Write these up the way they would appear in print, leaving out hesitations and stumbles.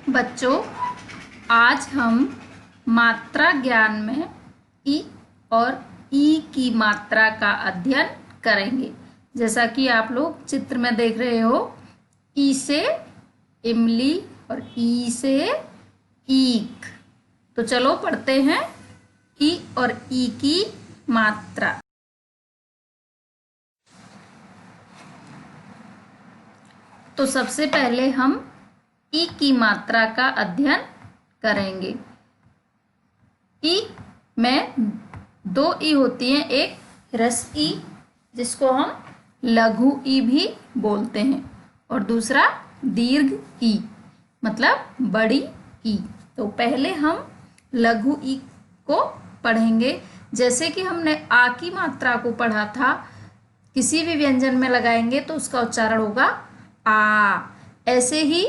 बच्चों, आज हम मात्रा ज्ञान में ई और ई की मात्रा का अध्ययन करेंगे। जैसा कि आप लोग चित्र में देख रहे हो, ई से इमली और ई से ईक। तो चलो पढ़ते हैं ई और ई की मात्रा। तो सबसे पहले हम ई की मात्रा का अध्ययन करेंगे। ई में दो ई होती हैं, एक ह्रस्व ई जिसको हम लघु ई भी बोलते हैं और दूसरा दीर्घ ई मतलब बड़ी ई। तो पहले हम लघु ई को पढ़ेंगे। जैसे कि हमने आ की मात्रा को पढ़ा था, किसी भी व्यंजन में लगाएंगे तो उसका उच्चारण होगा आ। ऐसे ही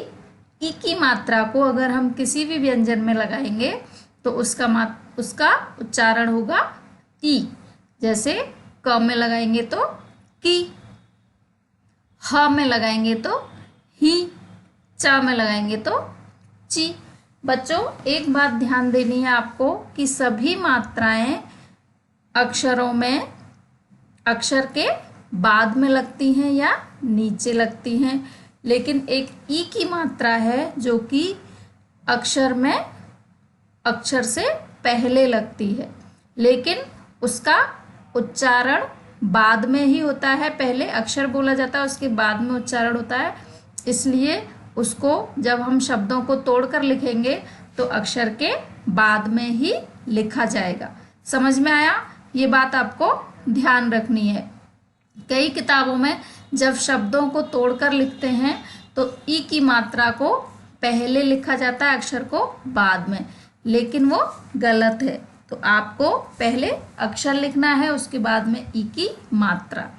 ई की मात्रा को अगर हम किसी भी व्यंजन में लगाएंगे तो उसका उच्चारण होगा ई। जैसे क में लगाएंगे तो की, ह में लगाएंगे तो ही, च में लगाएंगे तो ची। बच्चों, एक बात ध्यान देनी है आपको कि सभी मात्राएं अक्षरों में अक्षर के बाद में लगती हैं या नीचे लगती हैं, लेकिन एक ई की मात्रा है जो कि अक्षर से पहले लगती है, लेकिन उसका उच्चारण बाद में ही होता है। पहले अक्षर बोला जाता है, उसके बाद में उच्चारण होता है। इसलिए उसको जब हम शब्दों को तोड़कर लिखेंगे तो अक्षर के बाद में ही लिखा जाएगा। समझ में आया? ये बात आपको ध्यान रखनी है। कई किताबों में जब शब्दों को तोड़कर लिखते हैं तो ई की मात्रा को पहले लिखा जाता है, अक्षर को बाद में, लेकिन वो गलत है। तो आपको पहले अक्षर लिखना है, उसके बाद में ई की मात्रा,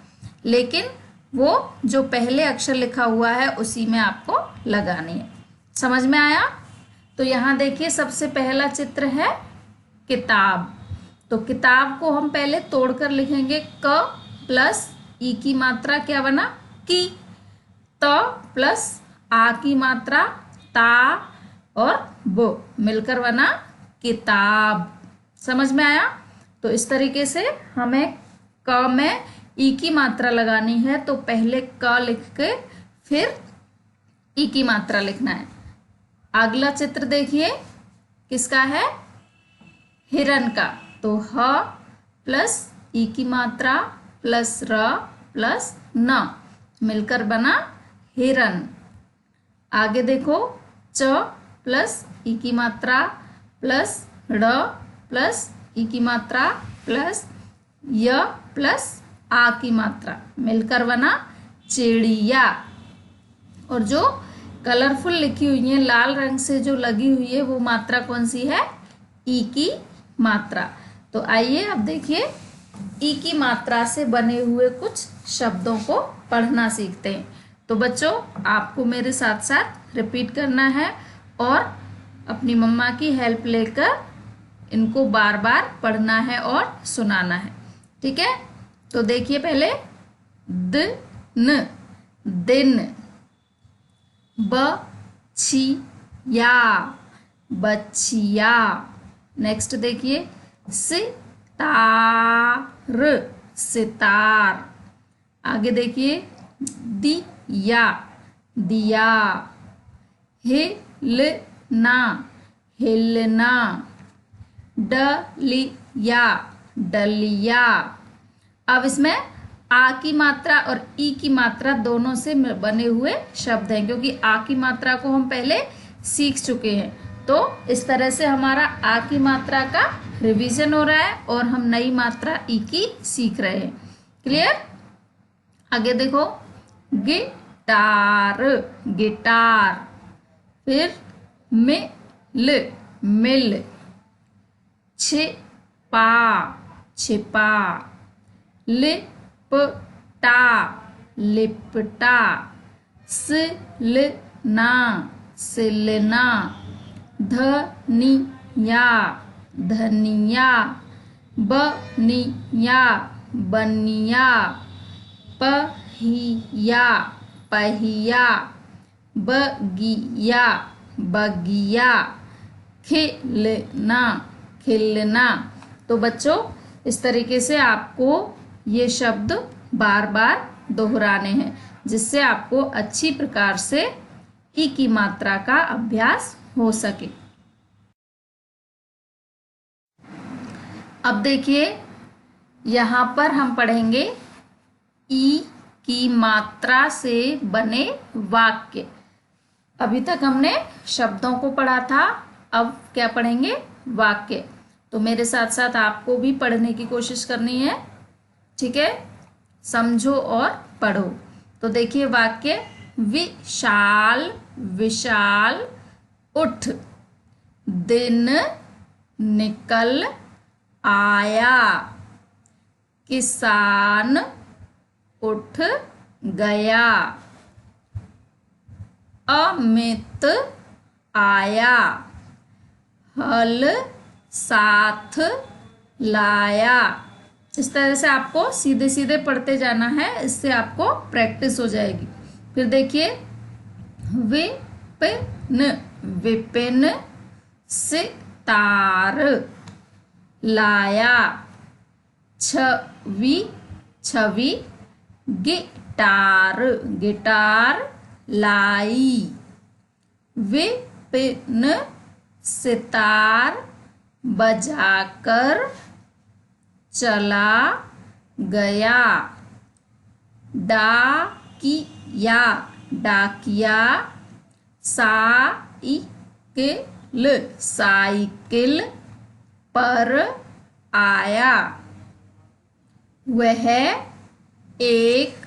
लेकिन वो जो पहले अक्षर लिखा हुआ है उसी में आपको लगानी है। समझ में आया? तो यहाँ देखिए, सबसे पहला चित्र है किताब। तो किताब को हम पहले तोड़कर लिखेंगे। क प्लस ई की मात्रा क्या बना? की। त प्लस आ की मात्रा ता और बो मिलकर बना किताब। समझ में आया? तो इस तरीके से हमें क में ई की मात्रा लगानी है, तो पहले क लिख के फिर ई की मात्रा लिखना है। अगला चित्र देखिए, किसका है? हिरन का। तो ह प्लस ई की मात्रा प्लस र प्लस न मिलकर बना हिरन। आगे देखो, च प्लस ई की मात्रा प्लस ड़ प्लस ई की मात्रा प्लस य प्लस आ की मात्रा मिलकर बना चिड़िया। और जो कलरफुल लिखी हुई है, लाल रंग से जो लगी हुई है, वो मात्रा कौन सी है? ई की मात्रा। तो आइए अब देखिए, ई की मात्रा से बने हुए कुछ शब्दों को पढ़ना सीखते हैं। तो बच्चों, आपको मेरे साथ साथ रिपीट करना है और अपनी मम्मा की हेल्प लेकर इनको बार बार पढ़ना है और सुनाना है। ठीक है? तो देखिए, पहले दिन, दिन। बछिया, बछिया। नेक्स्ट देखिए, सितार, सितार। आगे देखिए, दिया, दिया। हिलना, हिलना। डलिया, डलिया। अब इसमें आ की मात्रा और ई की मात्रा दोनों से बने हुए शब्द हैं, क्योंकि आ की मात्रा को हम पहले सीख चुके हैं। तो इस तरह से हमारा आ की मात्रा का रिवीजन हो रहा है और हम नई मात्रा ई की सीख रहे हैं। क्लियर? आगे देखो, गिटार, गिटार। फिर मिल, मिल। छिपा, छिपा। लिपटा, लिपटा। सिलना, सिलना। धनिया, धनिया। बनिया, बनिया। पहिया, पहिया। बगिया, बगिया, खिलना, खिलना। तो बच्चों इस तरीके से आपको ये शब्द बार बार दोहराने हैं, जिससे आपको अच्छी प्रकार से ई की मात्रा का अभ्यास हो सके। अब देखिए यहाँ पर हम पढ़ेंगे ई की मात्रा से बने वाक्य। अभी तक हमने शब्दों को पढ़ा था, अब क्या पढ़ेंगे? वाक्य। तो मेरे साथ साथ आपको भी पढ़ने की कोशिश करनी है, ठीक है? समझो और पढ़ो। तो देखिए वाक्य, विशाल विशाल उठ, दिन निकल आया, किसान उठ गया, अमित आया, हल साथ लाया। इस तरह से आपको सीधे सीधे पढ़ते जाना है, इससे आपको प्रैक्टिस हो जाएगी। फिर देखिए विपिन, विपिन सितार लाया, छवि छवि गिटार गिटार लाई, विपिन सितार बजाकर चला गया, डाकिया डाकिया साइकिल साइकिल पर आया, वह एक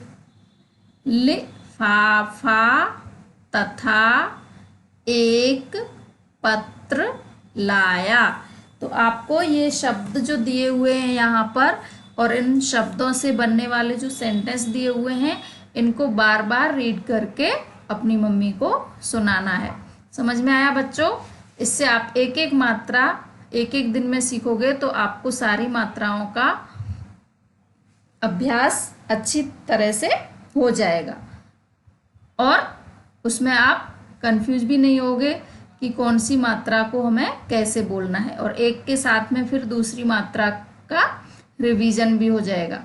लिफाफा तथा एक पत्र लाया। तो आपको ये शब्द जो दिए हुए हैं यहाँ पर और इन शब्दों से बनने वाले जो सेंटेंस दिए हुए हैं, इनको बार बार रीड करके अपनी मम्मी को सुनाना है। समझ में आया बच्चों? इससे आप एक एक मात्रा एक एक दिन में सीखोगे तो आपको सारी मात्राओं का अभ्यास अच्छी तरह से हो जाएगा और उसमें आप कंफ्यूज भी नहीं होगे कि कौन सी मात्रा को हमें कैसे बोलना है, और एक के साथ में फिर दूसरी मात्रा का रिवीजन भी हो जाएगा।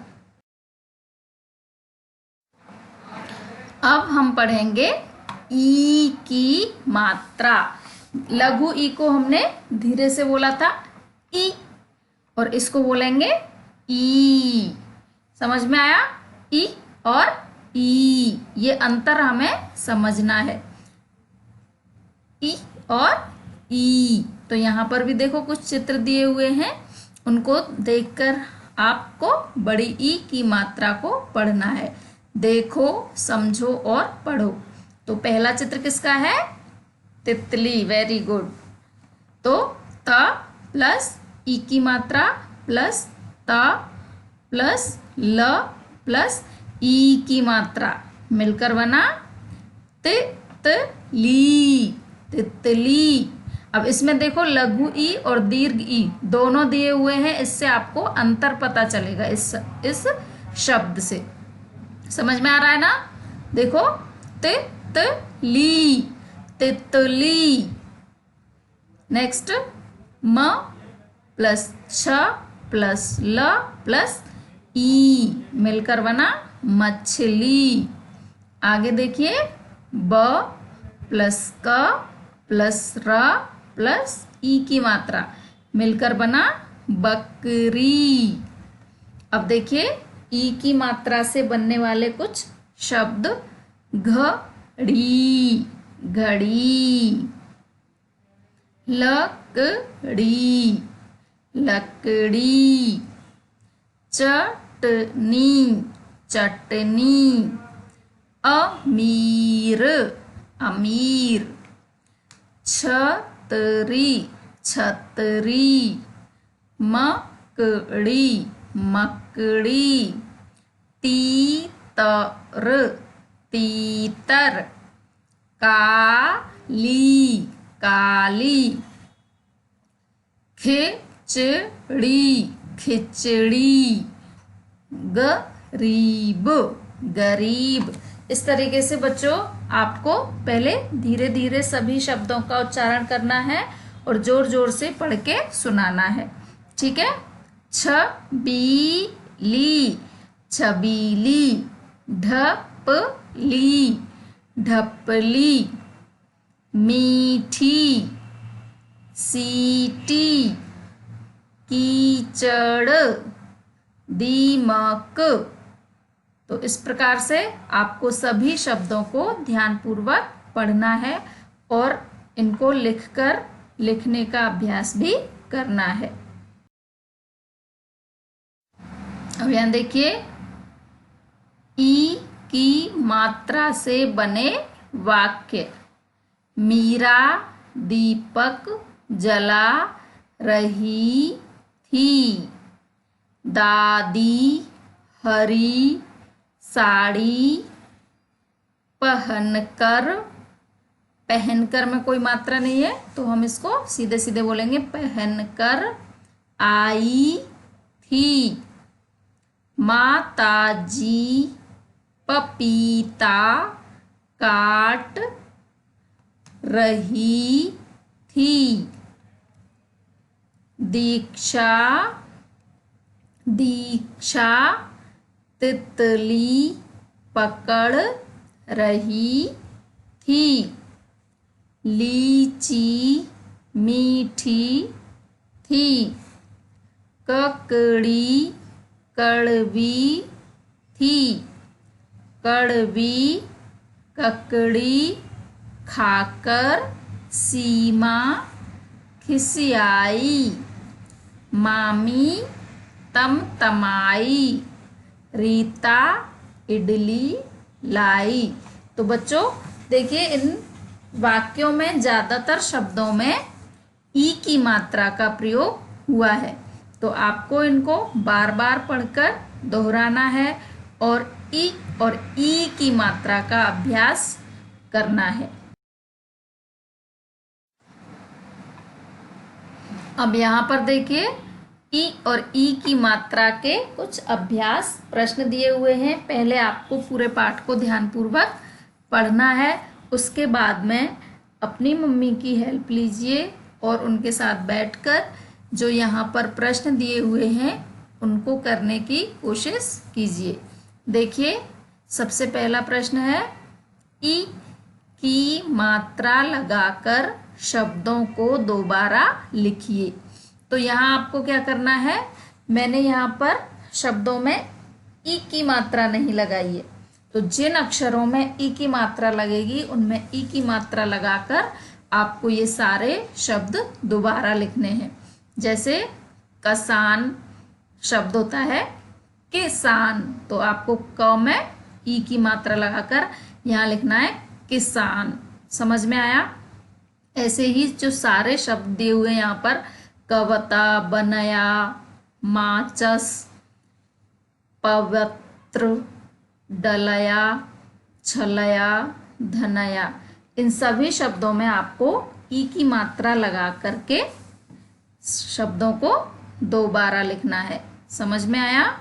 अब हम पढ़ेंगे ई की मात्रा। लघु ई को हमने धीरे से बोला था ई, और इसको बोलेंगे ई। समझ में आया? ई और ई, ये अंतर हमें समझना है, ई और ई। तो यहाँ पर भी देखो कुछ चित्र दिए हुए हैं, उनको देखकर आपको बड़ी ई की मात्रा को पढ़ना है। देखो, समझो और पढ़ो। तो पहला चित्र किसका है? तितली। Very good. तो त प्लस ई की मात्रा प्लस त प्लस ल प्लस ई की मात्रा मिलकर बना तितली। तितली। अब इसमें देखो लघु ई और दीर्घ ई दोनों दिए हुए हैं, इससे आपको अंतर पता चलेगा इस शब्द से। समझ में आ रहा है ना? देखो तितली, तितली। नेक्स्ट म प्लस छ प्लस ल प्लस ई मिलकर बना मछली। आगे देखिए ब प्लस क प्लस र प्लस ई की मात्रा मिलकर बना बकरी। अब देखिए ई की मात्रा से बनने वाले कुछ शब्द, घड़ी घड़ी, लकड़ी लकड़ी, चटनी चटनी, अमीर अमीर, छतरी छतरी, मकड़ी मकड़ी, तीतर तीतर, काली काली, खिचड़ी खिचड़ी, गरीब गरीब। इस तरीके से बच्चों आपको पहले धीरे धीरे सभी शब्दों का उच्चारण करना है और जोर जोर से पढ़ के सुनाना है। ठीक है। छबीली, छबीली। ढपली, ढपली। मीठी, सीटी। कीचड़, दीमक। तो इस प्रकार से आपको सभी शब्दों को ध्यानपूर्वक पढ़ना है और इनको लिखकर लिखने का अभ्यास भी करना है। अब यहाँ देखिए, ई की मात्रा से बने वाक्य। मीरा दीपक जला रही थी। दादी हरी साड़ी पहनकर, पहनकर में कोई मात्रा नहीं है तो हम इसको सीधे सीधे बोलेंगे, पहनकर आई थी। माताजी पपीता काट रही थी। दीक्षा, दीक्षा तितली पकड़ रही थी। लीची मीठी थी। ककड़ी कड़वी थी। कड़वी ककड़ी खाकर सीमा खिसियाई। मामी तमतमाई। रीता इडली लाई। तो बच्चों देखिए, इन वाक्यों में ज्यादातर शब्दों में ई की मात्रा का प्रयोग हुआ है, तो आपको इनको बार बार पढ़कर दोहराना है और ई की मात्रा का अभ्यास करना है। अब यहाँ पर देखिए, ई और ई की मात्रा के कुछ अभ्यास प्रश्न दिए हुए हैं। पहले आपको पूरे पाठ को ध्यानपूर्वक पढ़ना है, उसके बाद में अपनी मम्मी की हेल्प लीजिए और उनके साथ बैठकर जो यहाँ पर प्रश्न दिए हुए हैं उनको करने की कोशिश कीजिए। देखिए, सबसे पहला प्रश्न है, ई की मात्रा लगाकर शब्दों को दोबारा लिखिए। तो यहाँ आपको क्या करना है, मैंने यहाँ पर शब्दों में ई की मात्रा नहीं लगाई है, तो जिन अक्षरों में ई की मात्रा लगेगी उनमें ई की मात्रा लगाकर आपको ये सारे शब्द दोबारा लिखने हैं। जैसे कसान शब्द होता है किसान, तो आपको क में ई की मात्रा लगाकर यहाँ लिखना है किसान। समझ में आया? ऐसे ही जो सारे शब्द दिए हुए यहाँ पर, कविता, बनया, माचस, पवित्र, डलया, छलया, धनया, इन सभी शब्दों में आपको ई की मात्रा लगा करके शब्दों को दोबारा लिखना है। समझ में आया?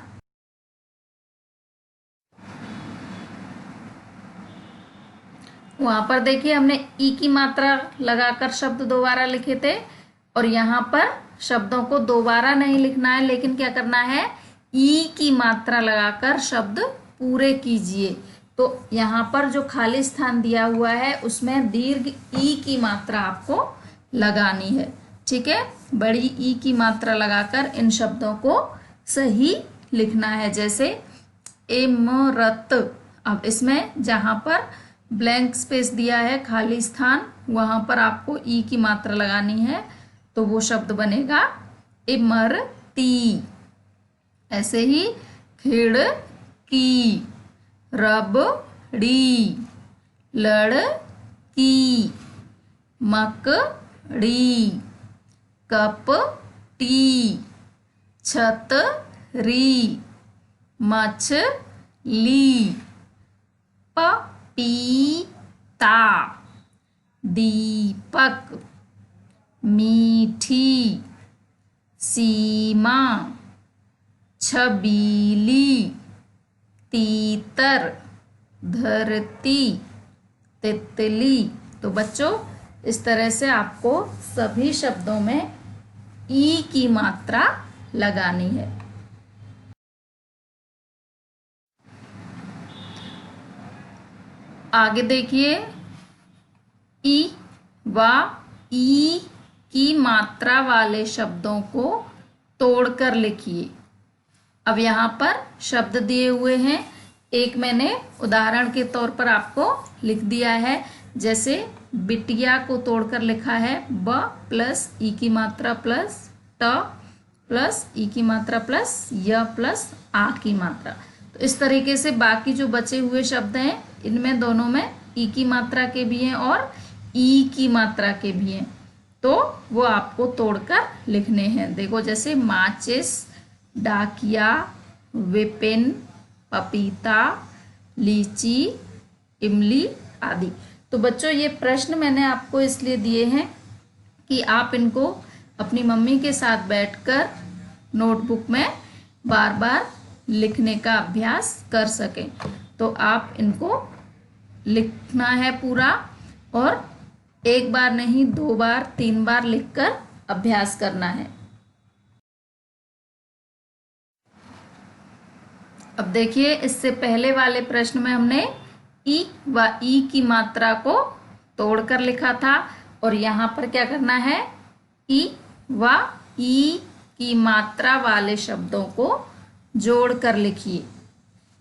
वहां पर देखिए, हमने ई की मात्रा लगाकर शब्द दोबारा लिखे थे और यहाँ पर शब्दों को दोबारा नहीं लिखना है, लेकिन क्या करना है, ई की मात्रा लगाकर शब्द पूरे कीजिए। तो यहाँ पर जो खाली स्थान दिया हुआ है उसमें दीर्घ ई की मात्रा आपको लगानी है। ठीक है, बड़ी ई की मात्रा लगाकर इन शब्दों को सही लिखना है। जैसे इमरत, अब इसमें जहाँ पर ब्लैंक स्पेस दिया है, खाली स्थान, वहां पर आपको ई की मात्रा लगानी है, तो वो शब्द बनेगा इमरती। ऐसे ही खिड़की, रबड़ी, लड़की, मकड़ी, कपटी, छतरी, मछली, पपीता, दीपक, मीठी, सीमा, छबीली, तीतर, धरती, तितली। तो बच्चों इस तरह से आपको सभी शब्दों में ई की मात्रा लगानी है। आगे देखिए, ई व ई की मात्रा वाले शब्दों को तोड़कर लिखिए। अब यहाँ पर शब्द दिए हुए हैं, एक मैंने उदाहरण के तौर पर आपको लिख दिया है। जैसे बिटिया को तोड़कर लिखा है ब प्लस ई की मात्रा प्लस ट प्लस ई की मात्रा प्लस य प्लस आ की मात्रा। तो इस तरीके से बाकी जो बचे हुए शब्द हैं इनमें दोनों में ई की मात्रा के भी हैं और ई की मात्रा के भी हैं, तो वो आपको तोड़कर लिखने हैं। देखो जैसे माचिस, डाकिया, विपिन, पपीता, लीची, इमली आदि। तो बच्चों ये प्रश्न मैंने आपको इसलिए दिए हैं कि आप इनको अपनी मम्मी के साथ बैठकर नोटबुक में बार बार लिखने का अभ्यास कर सकें। तो आप इनको लिखना है पूरा, और एक बार नहीं 2 बार 3 बार लिखकर अभ्यास करना है। अब देखिए, इससे पहले वाले प्रश्न में हमने ई व ई की मात्रा को तोड़कर लिखा था, और यहाँ पर क्या करना है, ई व ई की मात्रा वाले शब्दों को जोड़कर लिखिए।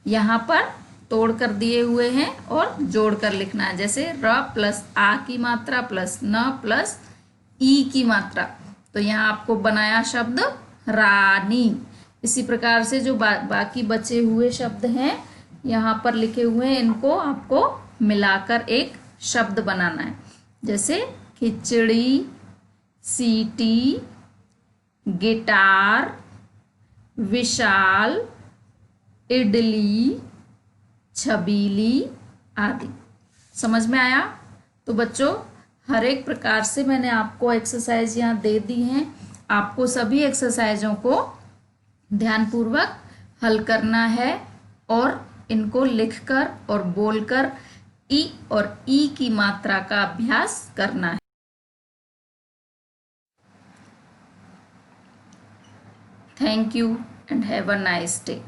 यहाँ पर तोड़कर दिए हुए हैं और जोड़कर लिखना है। जैसे र प्लस आ की मात्रा प्लस न प्लस ई की मात्रा, तो यहाँ आपको बनाया शब्द रानी। इसी प्रकार से जो बाकी बचे हुए शब्द हैं यहाँ पर लिखे हुए हैं, इनको आपको मिलाकर एक शब्द बनाना है। जैसे खिचड़ी, सीटी, गिटार, विशाल, इडली, छबीली आदि। समझ में आया? तो बच्चों हर एक प्रकार से मैंने आपको एक्सरसाइज यहाँ दे दी हैं। आपको सभी एक्सरसाइजों को ध्यानपूर्वक हल करना है और इनको लिखकर और बोलकर ई और ई की मात्रा का अभ्यास करना है। Thank you and have a nice day.